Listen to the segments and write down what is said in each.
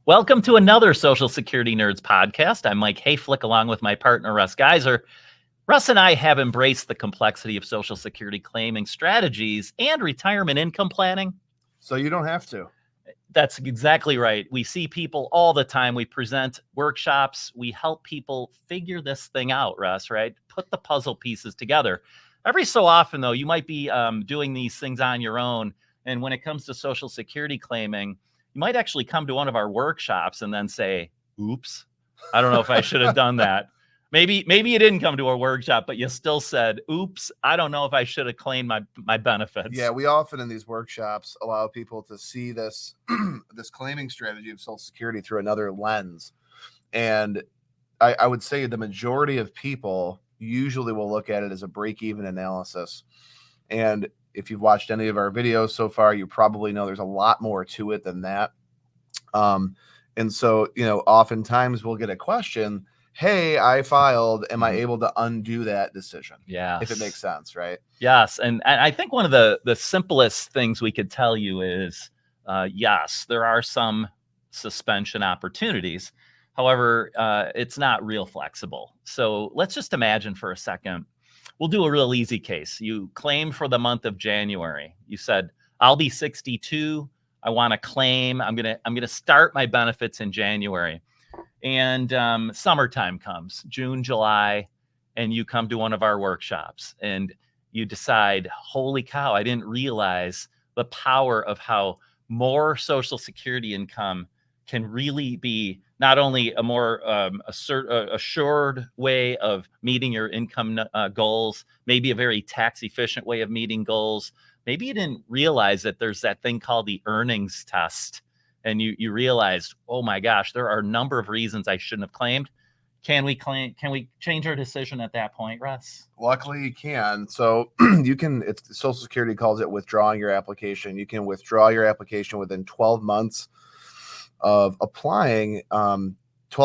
Welcome to another Social Security Nerds podcast. I'm Mike Hayflick along with my partner, Russ Geiser. Russ and I have embraced the complexity of Social Security claiming strategies and retirement income planning. So you don't have to. That's exactly right. We see people all the time. We present workshops. We help people figure this thing out, Russ, right? Put the puzzle pieces together. Every so often, though, you might be doing these things on your own. And when it comes to Social Security claiming, you might actually come to one of our workshops and then say, oops, I don't know if I should have done that. Maybe you didn't come to a workshop, but you still said, oops, I don't know if I should have claimed my benefits. Yeah, we often in these workshops allow people to see this this claiming strategy of Social Security through another lens. And I would say the majority of people usually will look at it as a break-even analysis. And if you've watched any of our videos so far, you probably know there's a lot more to it than that. And so, oftentimes we'll get a question, hey, I filed, am I able to undo that decision? Yeah. If it makes sense, right? Yes. And I think one of the simplest things we could tell you is, yes, there are some suspension opportunities. However, it's not real flexible. So let's just imagine for a second. We'll do a real easy case. You claim for the month of January. You said, I'll be 62. I want to claim. I'm gonna start my benefits in January. And summertime comes, June, July, and you come to one of our workshops and you decide, holy cow, I didn't realize the power of how more Social Security income can really be not only a more assured way of meeting your income goals, maybe a very tax efficient way of meeting goals. Maybe you didn't realize that there's that thing called the earnings test. And you realized, oh my gosh, there are a number of reasons I shouldn't have claimed. Can we change our decision at that point, Russ? Luckily you can. So you can, Social Security calls it withdrawing your application. You can withdraw your application within 12 months of applying, 12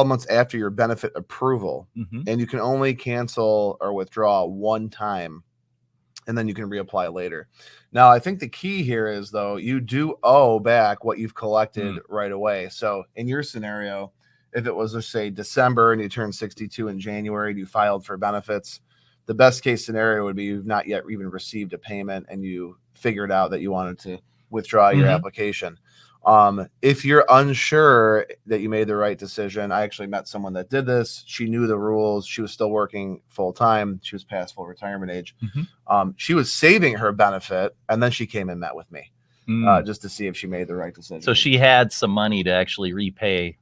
months after your benefit approval. Mm-hmm. And you can only cancel or withdraw one time, and then you can reapply later. Now, I think the key here is, though, you do owe back what you've collected right away. So in your scenario, if it was, let's say, December and you turned 62 in January and you filed for benefits, the best case scenario would be you've not yet even received a payment and you figured out that you wanted to withdraw your application. If you're unsure that you made the right decision, I actually met someone that did this. She knew the rules. She was still working full time. She was past full retirement age. She was saving her benefit, and then she came and met with me just to see if she made the right decision. So she had some money to actually repay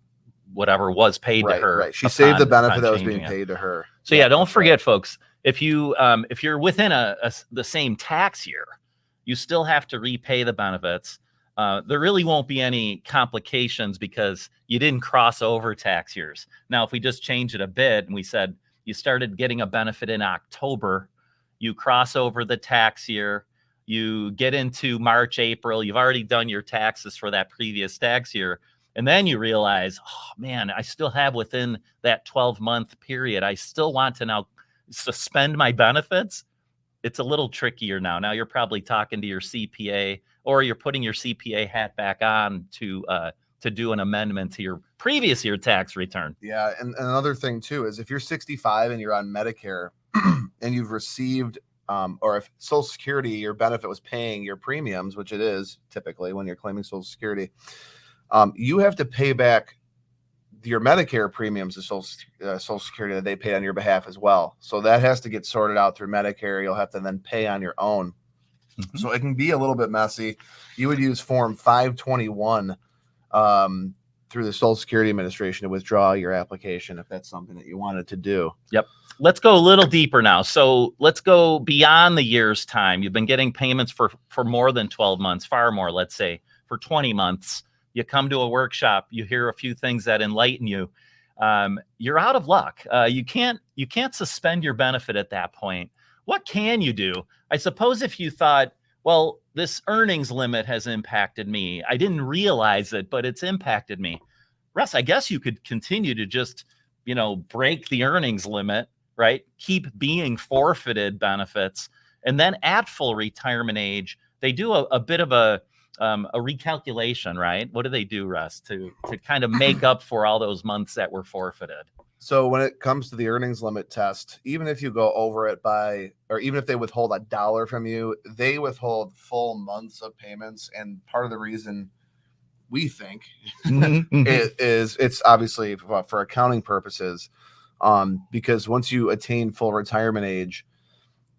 whatever was paid to her. Right. She saved the benefit that was being paid to her. So yeah, don't forget, folks, if you're within the same tax year, you still have to repay the benefits. There really won't be any complications because you didn't cross over tax years. Now, if we just change it a bit and we said you started getting a benefit in October, you cross over the tax year, you get into March, April, you've already done your taxes for that previous tax year, and then you realize, oh man, I still have within that 12-month period, I still want to now suspend my benefits. It's a little trickier now. Now you're probably talking to your CPA, or you're putting your CPA hat back on to do an amendment to your previous year tax return. Yeah, and another thing too is if you're 65 and you're on Medicare and you've received, or if Social Security, your benefit was paying your premiums, which it is typically when you're claiming Social Security, you have to pay back your Medicare premiums to Social Security that they pay on your behalf as well. So that has to get sorted out through Medicare. You'll have to then pay on your own. So it can be a little bit messy. You would use Form 521 through the Social Security Administration to withdraw your application if that's something that you wanted to do. Yep. Let's go a little deeper now. So let's go beyond the year's time. You've been getting payments for more than 12 months, far more, let's say, for 20 months. You come to a workshop, you hear a few things that enlighten you. You're out of luck. You can't suspend your benefit at that point. What can you do? I suppose if you thought, well, this earnings limit has impacted me. I didn't realize it, but it's impacted me. Russ, I guess you could continue to just, break the earnings limit, right? Keep being forfeited benefits. And then at full retirement age, they do a bit of a a recalculation, right? What do they do, Russ, to kind of make up for all those months that were forfeited? So when it comes to the earnings limit test, even if you go over it by, or even if they withhold $1 from you, they withhold full months of payments. And part of the reason we think it's obviously for accounting purposes, because once you attain full retirement age,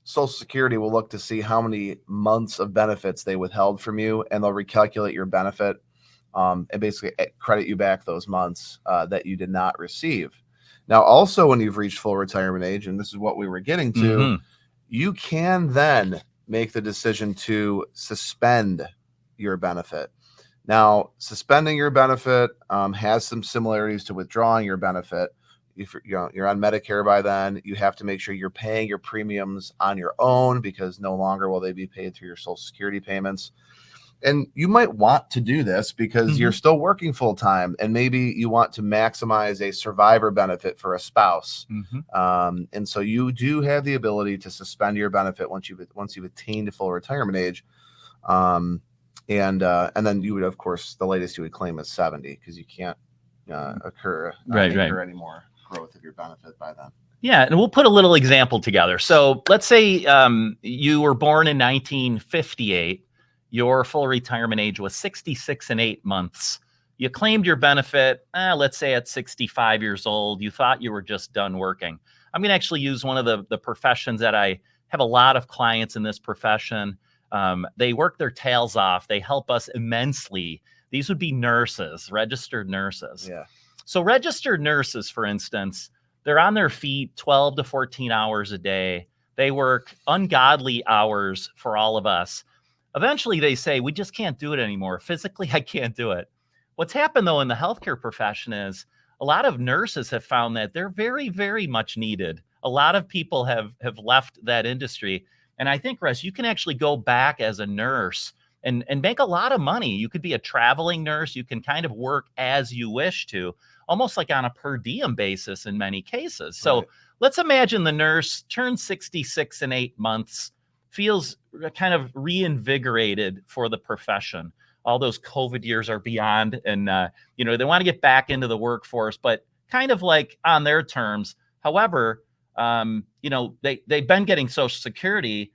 Social Security will look to see how many months of benefits they withheld from you, and they'll recalculate your benefit, and basically credit you back those months that you did not receive. Now, also, when you've reached full retirement age, and this is what we were getting to, you can then make the decision to suspend your benefit. Now, suspending your benefit has some similarities to withdrawing your benefit. If you're on Medicare by then, you have to make sure you're paying your premiums on your own, because no longer will they be paid through your Social Security payments. And you might want to do this because you're still working full time, and maybe you want to maximize a survivor benefit for a spouse. And so you do have the ability to suspend your benefit once you've attained full retirement age. And then you would, of course, the latest you would claim is 70, because you can't incur any more growth of your benefit by then. Yeah, and we'll put a little example together. So let's say you were born in 1958. Your full retirement age was 66 and 8 months. You claimed your benefit, let's say at 65 years old. You thought you were just done working. I'm going to actually use one of the professions that I have a lot of clients in this profession. They work their tails off. They help us immensely. These would be nurses, registered nurses. Yeah. So registered nurses, for instance, they're on their feet 12 to 14 hours a day. They work ungodly hours for all of us. Eventually, they say, we just can't do it anymore. Physically, I can't do it. What's happened, though, in the healthcare profession is a lot of nurses have found that they're very, very much needed. A lot of people have left that industry. And I think, Russ, you can actually go back as a nurse and make a lot of money. You could be a traveling nurse. You can kind of work as you wish to, almost like on a per diem basis in many cases. So let's imagine the nurse turns 66 and 8 months, feels kind of reinvigorated for the profession. All those COVID years are beyond, and they want to get back into the workforce, but kind of like on their terms. However, they've been getting Social Security.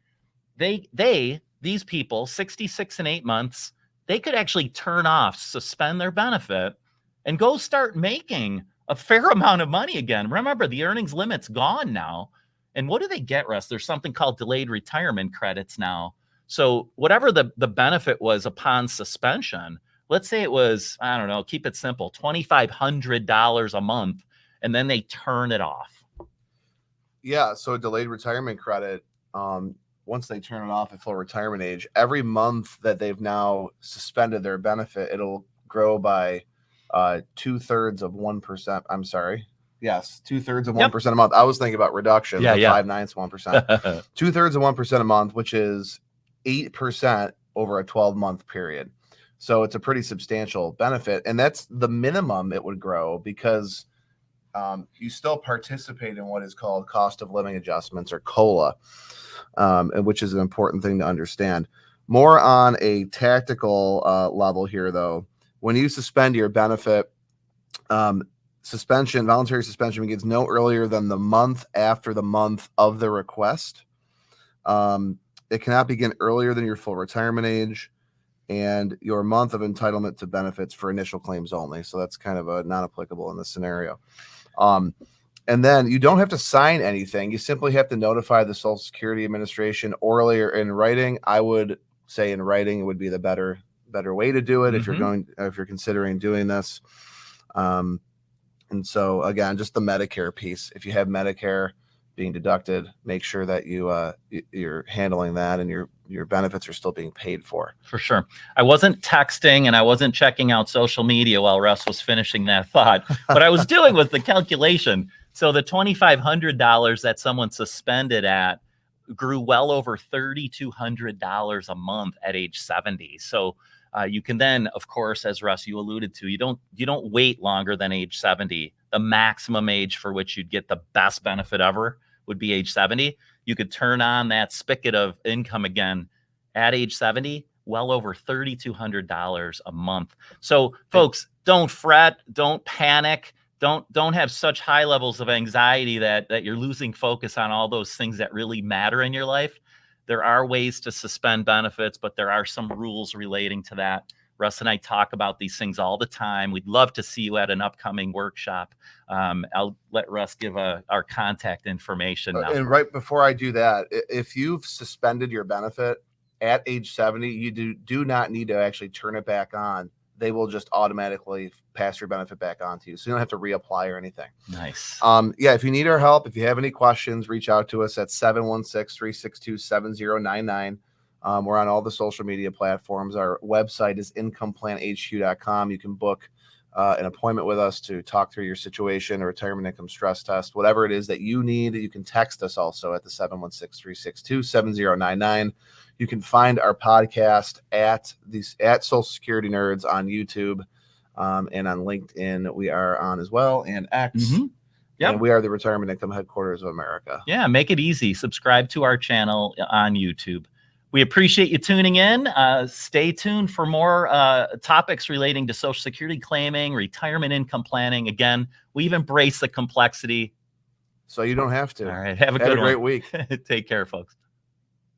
These people, 66 and 8 months, they could actually suspend their benefit and go start making a fair amount of money again. Remember, the earnings limit's gone now. And what do they get, Russ? There's something called delayed retirement credits now. So whatever the benefit was upon suspension, let's say it was, I don't know, keep it simple, $2,500 a month, and then they turn it off. Yeah, so delayed retirement credit, once they turn it off at full retirement age, every month that they've now suspended their benefit, it'll grow by 2/3 of 1%. I'm sorry. Yes, 2/3 of 1% a month. I was thinking about reduction. 5/9 1%. 2/3 of 1% a month, which is 8% over a 12-month period. So it's a pretty substantial benefit, and that's the minimum it would grow, because you still participate in what is called cost of living adjustments, or COLA, which is an important thing to understand. More on a tactical level here, though, when you suspend your benefit, voluntary suspension begins no earlier than the month after the month of the request. It cannot begin earlier than your full retirement age and your month of entitlement to benefits for initial claims only. So that's kind of a non-applicable in this scenario. And then you don't have to sign anything. You simply have to notify the Social Security Administration orally or in writing. I would say in writing would be the better way to do it if you're considering doing this. And so again, just the Medicare piece. If you have Medicare being deducted, make sure that you're handling that and your benefits are still being paid for. For sure. I wasn't texting and I wasn't checking out social media while Russ was finishing that thought. What I was doing was the calculation. So the $2,500 that someone suspended at grew well over $3,200 a month at age 70. So you can then, of course, as Russ, you alluded to, you don't wait longer than age 70. The maximum age for which you'd get the best benefit ever would be age 70. You could turn on that spigot of income again at age 70 well over $3,200 a month. So folks, don't fret, don't panic, don't have such high levels of anxiety that you're losing focus on all those things that really matter in your life. There are ways to suspend benefits, but there are some rules relating to that. Russ and I talk about these things all the time. We'd love to see you at an upcoming workshop. I'll let Russ give our contact information now. And right before I do that, if you've suspended your benefit at age 70, you do not need to actually turn it back on. They will just automatically pass your benefit back on to you. So you don't have to reapply or anything. Nice. Yeah, if you need our help, if you have any questions, reach out to us at 716-362-7099. We're on all the social media platforms. Our website is incomeplannhq.com. You can book an appointment with us to talk through your situation, a retirement income stress test, whatever it is that you need. You can text us also at the 716-362-7099. You can find our podcast at Social Security Nerds on YouTube, and on LinkedIn we are on as well, and X. Mm-hmm. Yep. And we are the Retirement Income Headquarters of America. Yeah, make it easy. Subscribe to our channel on YouTube. We appreciate you tuning in. Stay tuned for more topics relating to Social Security claiming, retirement income planning. Again, we've embraced the complexity. So you don't have to. All right. Have a great one. week. Take care, folks.